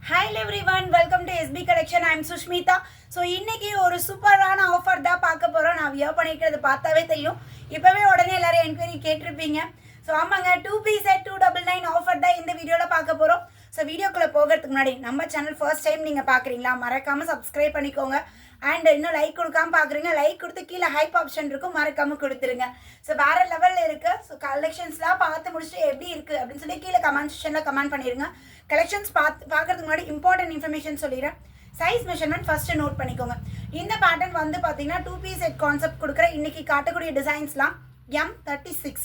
Hi everyone, welcome to SB Collection. I am Sushmita. So இன்னைக்கு ஒரு சூப்பரான offer தான் பார்க்க போறோம். நான் வியர் பண்ணிக்கிறது பார்த்தாவே தெரியும். இப்பவே உடனே எல்லாரும் என்கொயரி கேட்டிருப்பீங்க. ஸோ ஆமாங்க 2 பீஸ் செட் 299 ஆஃபர் தான் இந்த வீடியோவில் பார்க்க போகிறோம். ஸோ வீடியோக்குள்ளே போகிறதுக்கு முன்னாடி நம்ம சேனல் ஃபர்ஸ்ட் டைம் நீங்கள் பார்க்குறீங்களா மறக்காமல் சப்ஸ்கிரைப் பண்ணிக்கோங்க. அண்ட் இன்னும் லைக் கொடுக்காம பார்க்குறீங்க, லைக் கொடுத்து கீழே ஹைப் ஆப்ஷன் இருக்கும், மறக்காமல் கொடுத்துருங்க. ஸோ வேறு லெவலில் இருக்குது. ஸோ கலெக்ஷன்ஸ்லாம் பார்த்து முடிச்சுட்டு எப்படி இருக்குது அப்படின்னு சொல்லி கீழே கமெண்ட் செக்ஷனில் கமெண்ட் பண்ணிடுங்க. கலெக்ஷன்ஸ் பார்க்கறதுக்கு முன்னாடி இம்பார்ட்டன்ட் இன்ஃபர்மேஷன் சொல்லிடுறேன். சைஸ் மெஷர்மெண்ட் ஃபஸ்ட்டு நோட் பண்ணிக்கோங்க. இந்த பேட்டர்ன் வந்து பார்த்தீங்கன்னா 2 பீஸ் செட் கான்செப்ட் கொடுக்குற இன்றைக்கி காட்டக்கூடிய டிசைன்ஸ்லாம் M36,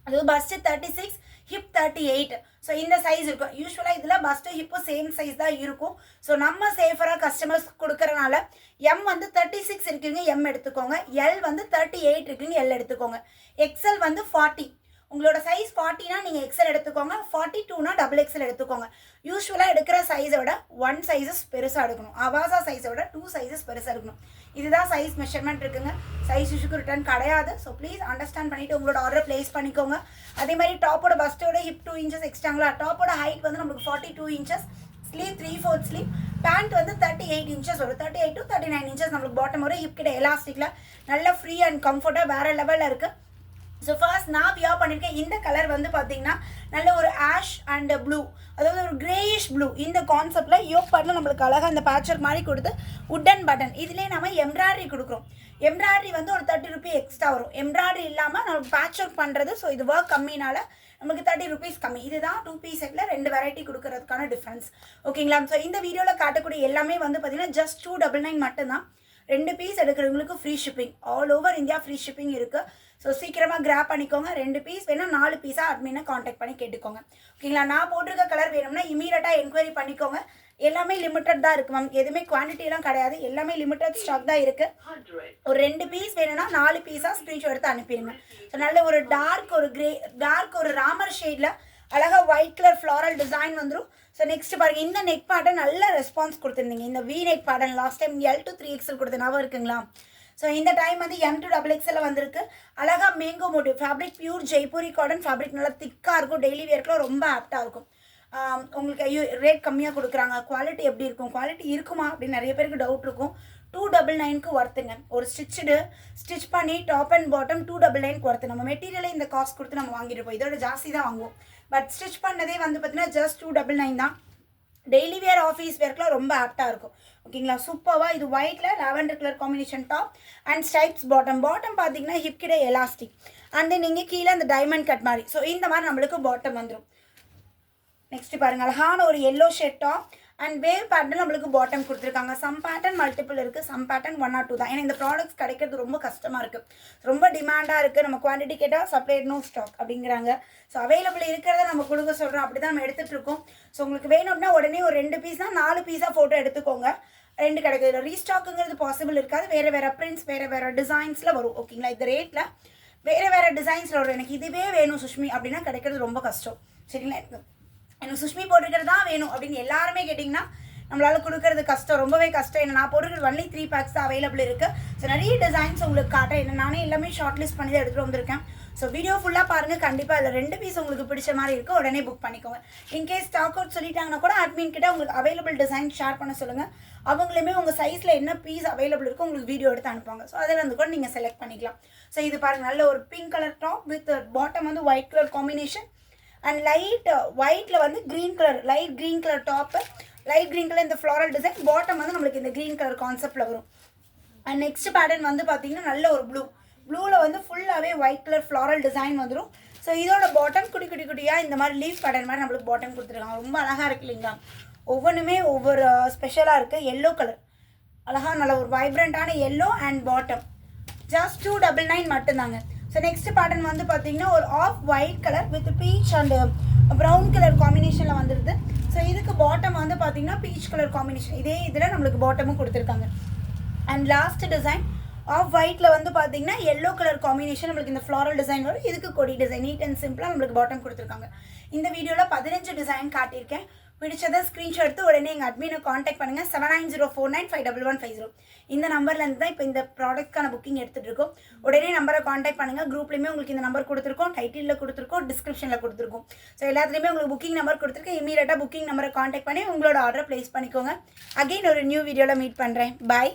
அது பஸ்ட்டு 36, ஹிப் 38. ஸோ இந்த சைஸ் இருக்கும். யூஸ்வலாக இதில் பஸ்ட்டு ஹிப்பும் சேம் சைஸ் தான் இருக்கும். ஸோ நம்ம சேஃபராக கஸ்டமர்ஸ் கொடுக்குறனால M வந்து 36 இருக்குங்க, M எடுத்துக்கோங்க. L வந்து 38 இருக்குங்க, L எடுத்துக்கோங்க. XL வந்து 40. உங்களோட சைஸ் 40னா நீங்கள் எக்ஸல் எடுத்துக்கோங்க, 42னா XXL எடுத்துக்கோங்க. யூஸ்வலாக எடுக்கிற சைஸோட 1 சைஸஸ் பெருசாக எடுக்கணும். அவாசா சைஸோட 2 சைஸஸ் பெருசாக இருக்கணும். இதுதான் சைஸ் மெஷர்மெண்ட் இருக்குங்க. சைஸ் இஷ்யூக்கு ரிட்டர்ன் கிடையாது. ஸோ ப்ளீஸ் அண்டர்ஸ்டாண்ட் பண்ணிவிட்டு உங்களோட ஆர்டர் ப்ளேஸ் பண்ணிக்கோங்க. அதே மாதிரி டாப்போட பஸ்ட்டோட ஹிப் 2 இன்ச்சஸ் எக்ஸ்ட்ராங்களா. டாப்போட ஹைட் வந்து நம்மளுக்கு 42 இன்ச்சஸ், ஸ்லீவ் 3/4 ஸ்லீவ், பேண்ட் வந்து 38 இன்ச்சஸ் வரும். 38 to 39 இன்ச்சஸ் நம்மளுக்கு பாட்டம் வரும். ஹிப் கிட்ட எலாஸ்டிக்கில் நல்ல ஃப்ரீ அண்ட் கம்ஃபர்ட்டாக வேறு லெவலில் இருக்குது. ஸோ ஃபர்ஸ்ட் நான் வியர் பண்ணியிருக்கேன். இந்த கலர் வந்து பார்த்தீங்கன்னா நல்ல ஒரு ஆஷ் அண்ட் ப்ளூ, அதாவது ஒரு கிரேயிஷ் ப்ளூ. இந்த கான்செப்டில் யோக் பார்ட்டில் நம்மளுக்கு அழகாக இந்த பேட்சர் மாதிரி கொடுத்து உட்டன் பட்டன் இதுலேயே நம்ம எம்ப்ராய்டரி கொடுக்குறோம். எம்ப்ராய்டரி வந்து ஒரு 30 ரூபீஸ் எக்ஸ்ட்ரா வரும். எம்ப்ராய்டரி இல்லாமல் நம்மளுக்கு பேட்ச் ஒர்க் பண்ணுறது. ஸோ இது ஒர்க் கம்மினால நமக்கு 30 ரூபீஸ் கம்மி. இதுதான் 2 பீஸ் செட்டில் 2 வெரைட்டி கொடுக்கறதுக்கான டிஃப்ரென்ஸ். ஓகேங்களா? ஸோ இந்த வீடியோவில் காட்டக்கூடிய எல்லாமே வந்து பார்த்தீங்கன்னா ஜஸ்ட் 299 மட்டும்தான். 2 பீஸ் எடுக்கிறவங்களுக்கு free shipping, all over India free shipping இருக்குது. ஸோ சீக்கிரமாக கிராப் பண்ணிக்கோங்க. 2 பீஸ் வேணும், 4 பீஸாக அட்மினை காண்டாக்ட் பண்ணி கேட்டுக்கோங்க. ஓகேங்களா? நான் போட்டிருக்க கலர் வேணும்னா இமீடியட்டாக என்கொயரி பண்ணிக்கோங்க. எல்லாமே லிமிட்டட் தான் இருக்குது மேம், எதுவுமே குவான்டிட்டிலாம் கிடையாது, எல்லாமே லிமிட்டட் ஸ்டாக் தான் இருக்குது. ஒரு 2 பீஸ் வேணும்னா 4 பீஸாக ஸ்க்ரீன்ஷாட் எடுத்து அனுப்பிடுங்க. ஸோ நல்ல ஒரு டார்க் ஒரு கிரே, டார்க் ஒரு ராமர் ஷேடில் அழகாக ஒயிட் கலர் ஃப்ளாரல் டிசைன் வந்துடும். ஸோ நெக்ஸ்ட் பாருங்கள், இந்த நெக் பேட்டர்ன் நல்ல ரெஸ்பான்ஸ் கொடுத்துருந்தீங்க. இந்த we neck pattern last time L to 3XL கொடுத்த ஞாபகம் இருக்குங்களா? ஸோ இந்த டைம் வந்து M to XXL வந்திருக்கு. அழகாக mango motive fabric, pure Jaipuri cotton fabric, நல்லா திக்காக இருக்கும். டெய்லி வேர்க்குலாம் ரொம்ப ஆப்டாக இருக்கும். உங்களுக்கு ரேட் கம்மியாக கொடுக்குறாங்க, குவாலிட்டி எப்படி இருக்கும், குவாலிட்டி இருக்குமா அப்படின்னு நிறைய பேருக்கு டவுட் இருக்கும். 299க்கு ஒர்த்துங்க. ஒரு ஸ்டிச் பண்ணி டாப் அண்ட் பாட்டம் 299க்கு ஒர்த்து. நம்ம மெட்டீரியலே இந்த காஸ்ட் கொடுத்து நம்ம வாங்கிட்டு போய் இதோட ஜாஸ்தி தான் வாங்குவோம். பட் ஸ்டிச் பண்ணதே வந்து பார்த்தீங்கன்னா ஜஸ்ட் 299 தான். டெய்லி வேர் ஆஃபீஸ் வேர்க்கெலாம் ரொம்ப ஆப்டாக இருக்கும். ஓகேங்களா? சூப்பராக இது ஒயிட்டில் lavender colour combination top and stripes bottom. Bottom பார்த்தீங்கன்னா ஹிப் கிட்ட எலாஸ்டிக் அண்ட் தென் நீங்கள் கீழே அந்த டைமண்ட் கட் மாதிரி. ஸோ இந்த மாதிரி நம்மளுக்கு பாட்டம் வந்துடும். நெக்ஸ்ட் பாருங்கள், அழகான ஒரு yellow shade top and wave pattern நம்மளுக்கு பாட்டம் கொடுத்துருக்காங்க. சம் பேட்டர்ன் மல்டிபிள் இருக்குது, சம் பேட்டர்ன் 1 or 2 தான். ஏன்னா இந்த ப்ராடக்ட்ஸ் கிடைக்கிறது ரொம்ப கஷ்டமாக இருக்குது, ரொம்ப டிமாண்டாக இருக்குது. நம்ம குவான்டிட்டி கேட்டால் சப்ளை நோ ஸ்டாக் அப்படிங்கிறாங்க. ஸோ அவைலபிள் இருக்கிறத நம்ம கொடுக்க சொல்கிறோம், அப்படி தான் நம்ம எடுத்துகிட்டு இருக்கோம். ஸோ உங்களுக்கு வேணும் அப்படின்னா உடனே ஒரு 2 பீஸ்னா 4 பீஸாக ஃபோட்டோ எடுத்துக்கோங்க. 2 கிடைக்குது. ரீஸ்டாக்குங்கிறது பாசிபிள் இருக்காது. வேறு வேறு பிரிண்ட்ஸ் வேறு டிசைன்ஸில் வரும். ஓகேங்களா? இந்த ரேட்டில் வேறு டிசைன்ஸில் வரும். எனக்கு இதுவே வேணும் சுஷ்மி அப்படின்னா கிடைக்கிறது ரொம்ப கஷ்டம். சரிங்களா? எனக்கு சுஷ்மி போட்டுக்கிறது தான் வேணும் அப்படின்னு எல்லாருமே கேட்டிங்கன்னா நம்மளால் கொடுக்கறது கஷ்டம், ரொம்பவே கஷ்டம். ஏன்னா நான் போட்டுக்கிறது ஒன்லி 3 பேக்ஸ் தான் அவைலபிள் இருக்குது. ஸோ நிறைய டிசைன்ஸ் உங்களுக்கு காட்டுறேன். என்ன நானே எல்லாமே ஷார்ட் லிஸ்ட் பண்ணி தான் எடுத்துகிட்டு வந்திருக்கேன். ஸோ வீடியோ ஃபுல்லாக பாருங்கள். கண்டிப்பாக அதில் 2 பீஸ் உங்களுக்கு பிடிச்ச மாதிரி இருக்குது, உடனே புக் பண்ணிக்கோங்க. இன்கேஸ் ஸ்டாக் அவுட் சொல்லிட்டாங்கன்னா கூட அட்மின் கிட்ட உங்களுக்கு அவைலபிள் டிசைன் ஷேர் பண்ண சொல்லுங்கள். அவங்களுமே உங்கள் சைஸில் என்ன பீஸ் அவைலபிள் இருக்கோ உங்களுக்கு வீடியோ எடுத்து அனுப்புவாங்க. ஸோ அதில் வந்து கூட நீங்கள் செலக்ட் பண்ணிக்கலாம். ஸோ இது பாருங்கள், நல்ல ஒரு pink colour top with bottom வந்து white colour combination and light ஒயிட்டில் வந்து green colour, light green colour top, light green colour இந்த ஃப்ளாரல் டிசைன், பாட்டம் வந்து நம்மளுக்கு இந்த க்ரீன் கலர் கான்செப்டில் வரும். அண்ட் நெக்ஸ்ட் பேட்டர்ன் வந்து பார்த்தீங்கன்னா நல்ல ஒரு ப்ளூவில் வந்து ஃபுல்லாகவே ஒயிட் கலர் ஃப்ளாரல் டிசைன் வந்துடும். ஸோ இதோட பாட்டம் குட்டியாக இந்த மாதிரி லீஃப் பேட்டர்ன் மாதிரி நம்மளுக்கு பாட்டம் கொடுத்துருக்காங்க. ரொம்ப அழகாக இருக்கு இல்லைங்களா? ஒவ்வொன்றுமே ஒவ்வொரு ஸ்பெஷலாக இருக்குது. எல்லோ கலர் அழகாக நல்ல ஒரு வைப்ரண்ட்டான எல்லோ அண்ட் பாட்டம் ஜஸ்ட் 299 மட்டும்தாங்க. ஸோ நெக்ஸ்ட் பேட்டர்ன் வந்து பார்த்தீங்கன்னா ஒரு off white colour with peach and brown colour காம்பினேஷனில் வந்துடுது. ஸோ இதுக்கு பாட்டம் வந்து பார்த்தீங்கன்னா பீச் கலர் காம்பினேஷன், இதே இதில் நம்மளுக்கு பாட்டமும் கொடுத்துருக்காங்க. அண்ட் லாஸ்ட் டிசைன் ஆஃப் ஒயிட்டில் வந்து பார்த்தீங்கன்னா எல்லோ கலர் காம்பினேஷன் நம்மளுக்கு இந்த ஃப்ளாரல் டிசைன் வரும். இதுக்கு கொடி டிசைன் நீட் அண்ட் சிம்பிளாக நம்மளுக்கு பாட்டம் கொடுத்துருக்காங்க. இந்த வீடியோவில் 15 டிசைன் காட்டியிருக்கேன். பிடிச்சதை ஸ்க்ரீன்ஷாட் எடுத்து உடனே எங்கள் அட்மினை காண்டாக்ட் பண்ணுங்கள் 7904951150 இந்த நம்பர்லேருந்து தான் இப்போ இந்த ப்ராடக்ட்கான புக்கிங் எடுத்துகிட்டு இருக்கோம். உடனே நம்பரை காண்டாக்ட் பண்ணுங்கள். குரூப்லேயுமே உங்களுக்கு இந்த நம்பர் கொடுத்துருக்கோம், டைட்டிலில் கொடுத்துருக்கோம், டிஸ்கிரிப்ஷனில் கொடுத்துருக்கோம். ஸோ எல்லாத்துலேயுமே உங்களுக்கு புக்கிங் நம்பர் கொடுத்துருக்கேன். இமீடியட்டாக புக்கிங் நம்பரை காண்டாக்ட் பண்ணி உங்களோட ஆர்டரை ப்ளேஸ் பண்ணிக்கோங்க. அகெயின் ஒரு நியூ வீடியோவில் மீட் பண்ணுறேன். பாய்.